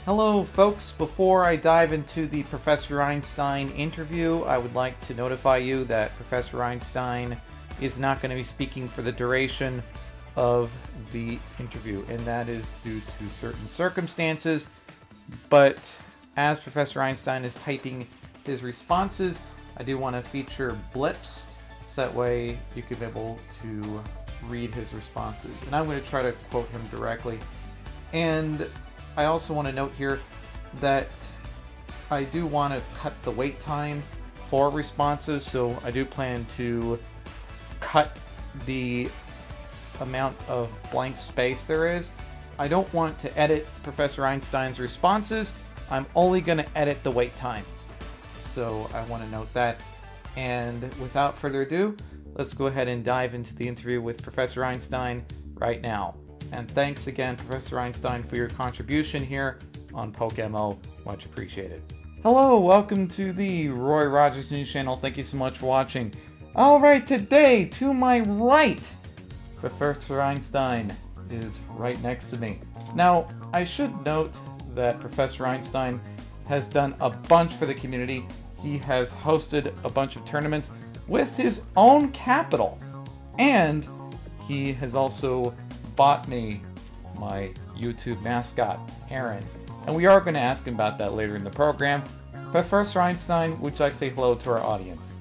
Hello folks, before I dive into the Professor Einstein interview, I would like to notify you that Professor Einstein is not going to be speaking for the duration of the interview, and that is due to certain circumstances. But as Professor Einstein is typing his responses, I do want to feature blips, so that way you can be able to read his responses. And I'm going to try to quote him directly. And I also want to note here that I do want to cut the wait time for responses, so I do plan to cut the amount of blank space there is. I don't want to edit Professor Einstein's responses. I'm only going to edit the wait time. So I want to note that. And without further ado, let's go ahead and dive into the interview with Professor Einstein right now. And thanks again, Professor Einstein, for your contribution here on PokeMMO. Much appreciated. Hello, welcome to the Roy Rogers News Channel. Thank you so much for watching. Alright, today, to my right, Professor Einstein is right next to me. Now, I should note that Professor Einstein has done a bunch for the community. He has hosted a bunch of tournaments with his own capital. And he has also bought me my YouTube mascot, Aaron. And we are going to ask him about that later in the program. Professor Einstein, would you like to say hello to our audience?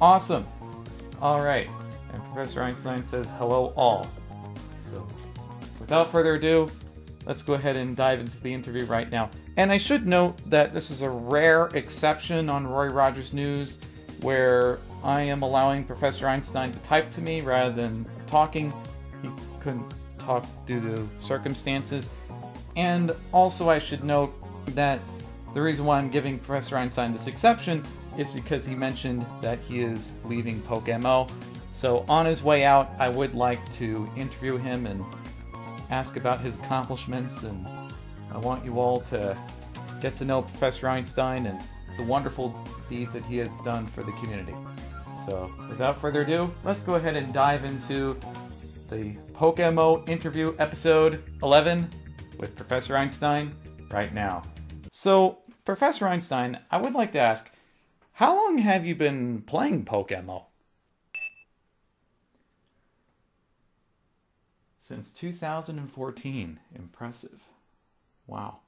Awesome. Alright. And Professor Einstein says hello all. So, without further ado, let's go ahead and dive into the interview right now. And I should note that this is a rare exception on Roy Rogers News, where I am allowing Professor Einstein to type to me rather than talking. He couldn't talk due to circumstances. And also I should note that the reason why I'm giving Professor Einstein this exception is because he mentioned that he is leaving PokeMMO. So on his way out, I would like to interview him and ask about his accomplishments, and I want you all to get to know Professor Einstein and the wonderful deeds that he has done for the community. So without further ado, let's go ahead and dive into the PokeMMO interview episode 11 with Professor Einstein right now. So, Professor Einstein, I would like to ask, how long have you been playing PokeMMO? Since 2014. Impressive. Wow.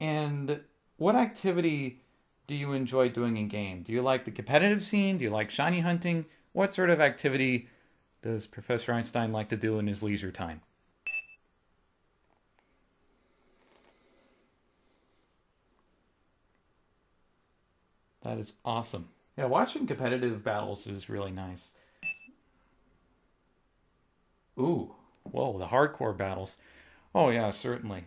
And what activity do you enjoy doing in game? Do you like the competitive scene? Do you like shiny hunting? What sort of activity does Professor Einstein like to do in his leisure time? That is awesome. Yeah, watching competitive battles is really nice. Ooh, whoa, the hardcore battles. Oh yeah, certainly.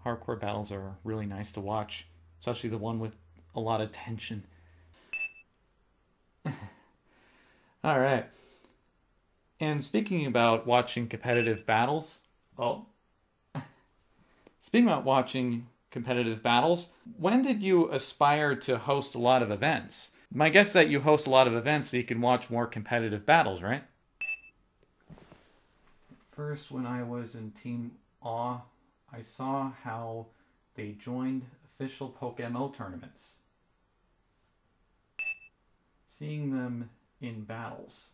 Hardcore battles are really nice to watch, especially the one with a lot of tension. All right. And speaking about watching competitive battles, when did you aspire to host a lot of events? My guess is that you host a lot of events so you can watch more competitive battles, right? First, when I was in Team Awe, I saw how they joined official PokeMMO tournaments. Seeing them in battles.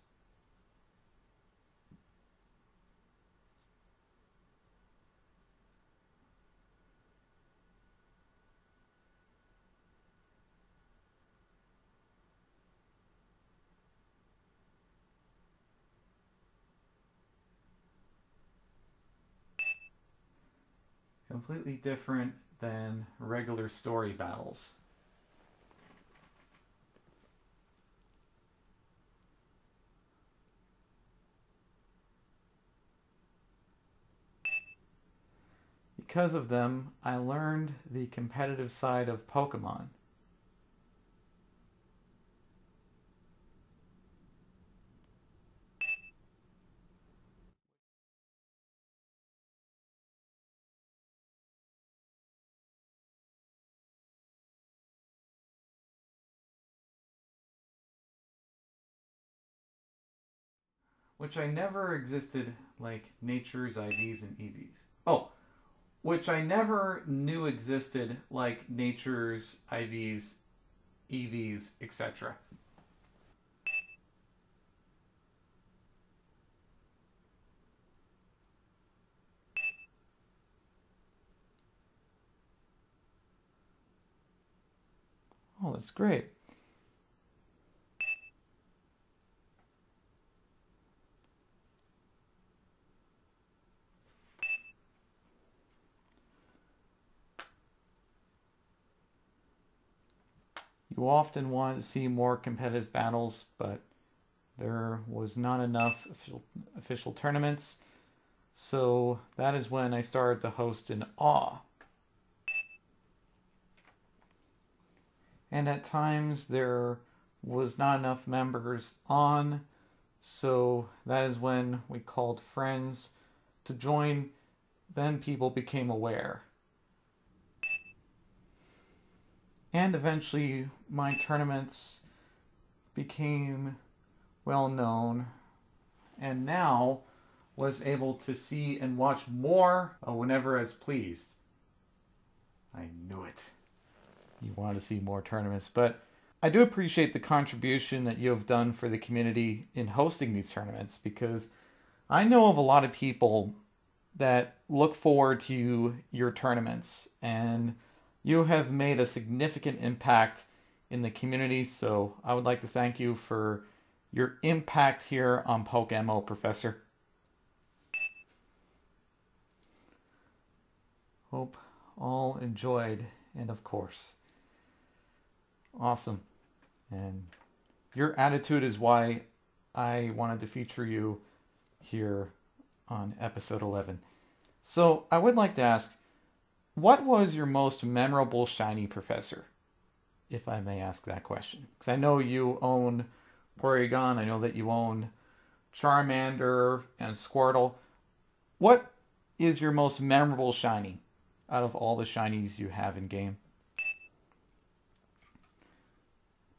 Completely different than regular story battles. Because of them, I learned the competitive side of Pokemon. Which I never existed like nature's IVs and EVs. Oh, which I never knew existed, like Nature's, IVs, EVs, etc. Oh, that's great. You often want to see more competitive battles, but there was not enough official tournaments. So that is when I started to host in awe. And at times there was not enough members on, so that is when we called friends to join. Then people became aware. And eventually my tournaments became well known, and now was able to see and watch more whenever as pleased. I knew it. You want to see more tournaments, but I do appreciate the contribution that you have done for the community in hosting these tournaments, because I know of a lot of people that look forward to your tournaments, and you have made a significant impact in the community, so I would like to thank you for your impact here on PokeMMO, Professor. Hope all enjoyed, and of course, awesome. And your attitude is why I wanted to feature you here on episode 11. So I would like to ask, what was your most memorable shiny, Professor? If I may ask that question. Because I know you own Porygon, I know that you own Charmander and Squirtle. What is your most memorable shiny out of all the shinies you have in game?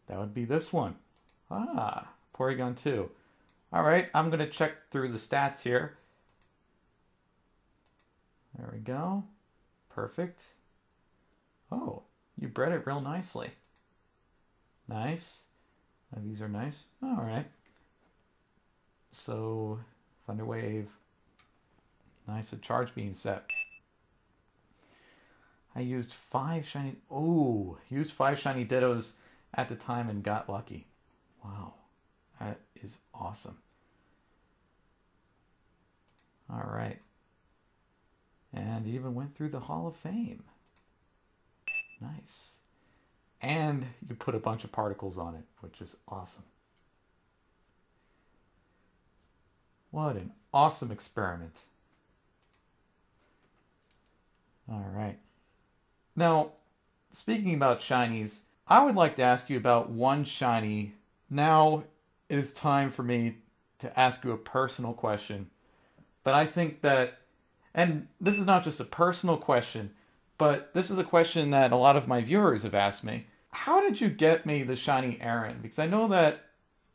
That would be this one. Ah, Porygon 2. Alright, I'm going to check through the stats here. There we go. Perfect. Oh, you bred it real nicely. Nice. These are nice. Alright. So, Thunder Wave. Nice, a Charge Beam set. I used 5 shiny... Oh, used 5 shiny Dittos at the time and got lucky. Wow. That is awesome. Alright. And even went through the Hall of Fame. Nice. And you put a bunch of particles on it, which is awesome. What an awesome experiment. Alright. Now, speaking about shinies, I would like to ask you about one shiny. Now it is time for me to ask you a personal question. But I think that, and this is not just a personal question, but this is a question that a lot of my viewers have asked me. How did you get me the shiny Aaron? Because I know that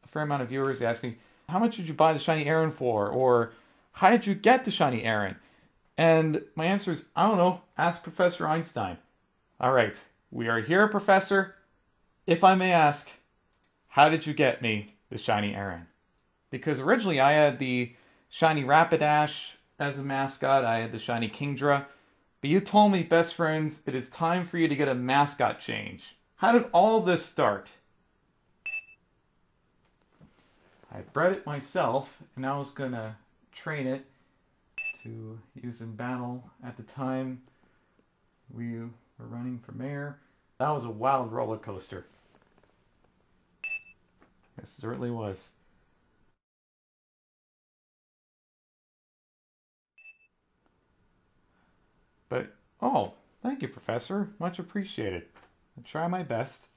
a fair amount of viewers ask me, how much did you buy the shiny Aaron for? Or how did you get the shiny Aaron? And my answer is, I don't know, ask Professor Einstein. Alright, we are here, Professor. If I may ask, how did you get me the shiny Aaron? Because originally I had the shiny Rapidash as a mascot, I had the shiny Kingdra, but you told me, best friends, it is time for you to get a mascot change. How did all this start? I bred it myself, and I was gonna train it to use in battle. At the time, we were running for mayor. That was a wild roller coaster. Yes, it certainly was. But, oh, thank you, Professor. Much appreciated. I'll try my best.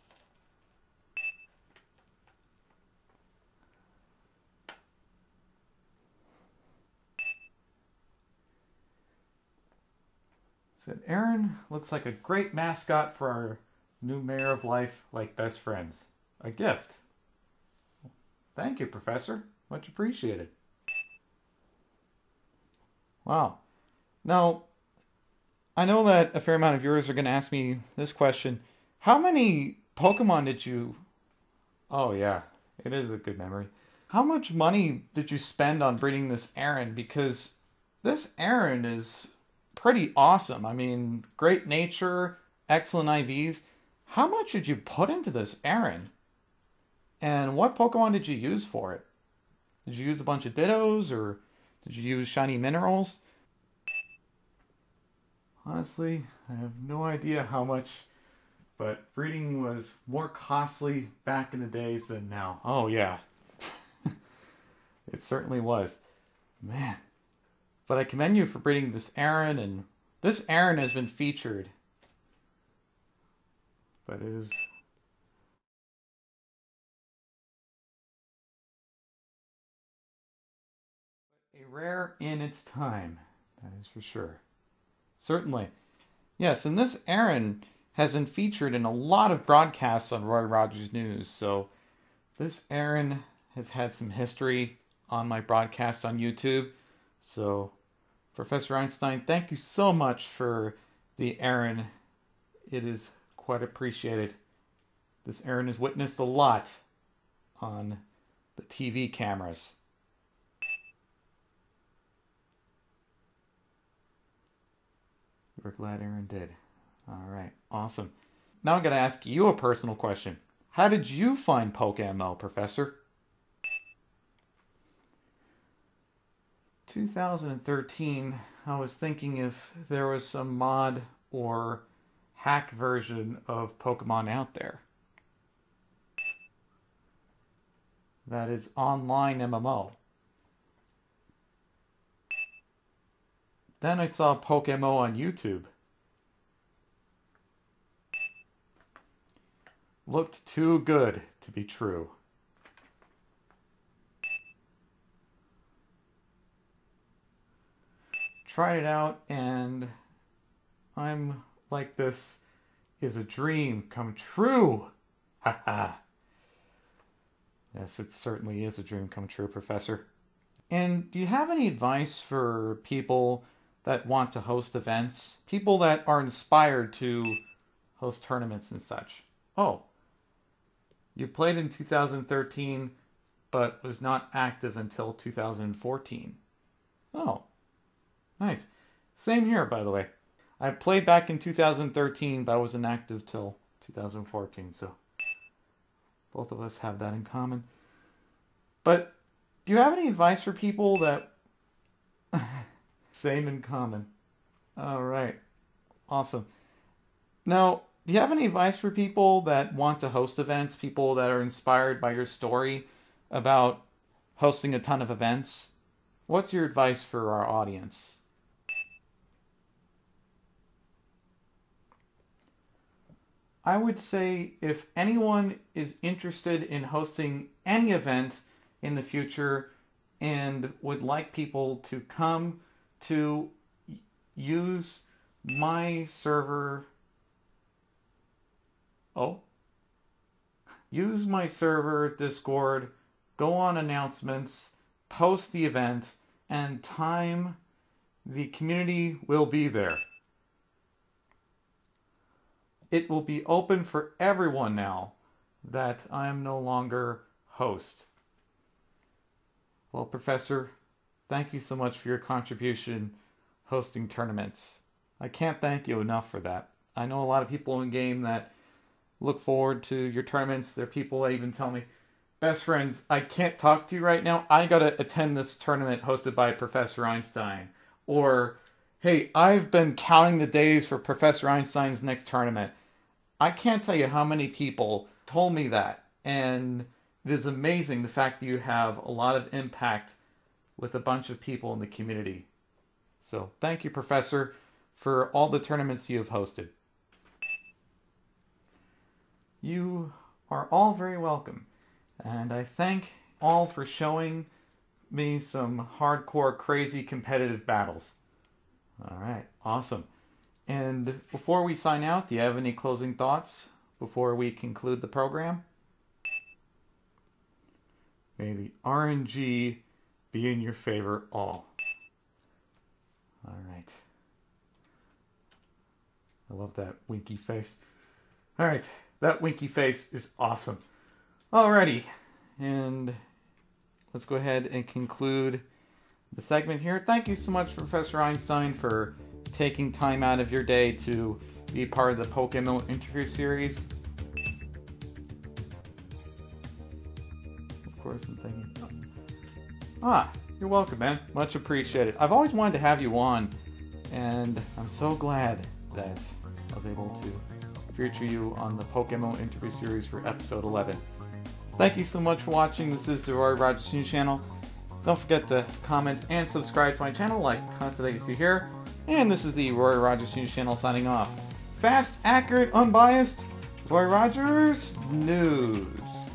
Said, Aaron looks like a great mascot for our new Mayor of Life, like best friends. A gift. Thank you, Professor. Much appreciated. Wow. Now, I know that a fair amount of viewers are going to ask me this question. How many Pokemon did you... Oh yeah, it is a good memory. How much money did you spend on breeding this Aaron? Because this Aaron is pretty awesome. I mean, great nature, excellent IVs. How much did you put into this Aaron? And what Pokemon did you use for it? Did you use a bunch of Dittos, or did you use shiny minerals? Honestly, I have no idea how much, but breeding was more costly back in the days than now. Oh yeah, it certainly was. Man. But I commend you for breeding this Aaron, and this Aaron has been featured. But it is... a rare in its time, that is for sure. Certainly. Yes, and this Aaron has been featured in a lot of broadcasts on Roy Rogers News, so this Aaron has had some history on my broadcast on YouTube. So, Professor Einstein, thank you so much for the Aaron. It is quite appreciated. This Aaron has witnessed a lot on the TV cameras. We're glad Aaron did. Alright, awesome. Now I'm going to ask you a personal question. How did you find PokeMMO, Professor? 2013, I was thinking if there was some mod or hack version of Pokemon out there. That is online MMO. Then I saw PokeMMO on YouTube. Looked too good to be true. Tried it out, and I'm like, this is a dream come true. Haha. Yes, it certainly is a dream come true, Professor. And do you have any advice for people that want to host events? People that are inspired to host tournaments and such. Oh, you played in 2013, but was not active until 2014. Oh, nice. Same here, by the way. I played back in 2013, but I wasn't active till 2014, so both of us have that in common. But do you have any advice for people that... Same in common. Alright. Awesome. Now, do you have any advice for people that want to host events? People that are inspired by your story about hosting a ton of events? What's your advice for our audience? I would say if anyone is interested in hosting any event in the future and would like people to come to use my server... Use my server, Discord, go on announcements, post the event, and time, the community will be there. It will be open for everyone now that I am no longer host. Well, Professor, thank you so much for your contribution hosting tournaments. I can't thank you enough for that. I know a lot of people in game that look forward to your tournaments. There are people that even tell me, best friends, I can't talk to you right now. I gotta attend this tournament hosted by Professor Einstein. Or, hey, I've been counting the days for Professor Einstein's next tournament. I can't tell you how many people told me that. And it is amazing the fact that you have a lot of impact with a bunch of people in the community. So thank you, Professor, for all the tournaments you have hosted. You are all very welcome. And I thank all for showing me some hardcore, crazy competitive battles. Alright, awesome. And before we sign out, do you have any closing thoughts before we conclude the program? May the RNG be in your favor all. Alright. I love that winky face. Alright, that winky face is awesome. Alrighty, and let's go ahead and conclude the segment here. Thank you so much, Professor Einstein, for taking time out of your day to be part of the PokeMMO interview series. Of course, I'm thinking... Ah, you're welcome, man. Much appreciated. I've always wanted to have you on, and I'm so glad that I was able to feature you on the PokeMMO interview series for episode 11. Thank you so much for watching. This is the Roy Rogers News Channel. Don't forget to comment and subscribe to my channel, like content that you see here. And this is the Roy Rogers News Channel signing off. Fast, accurate, unbiased, Roy Rogers News.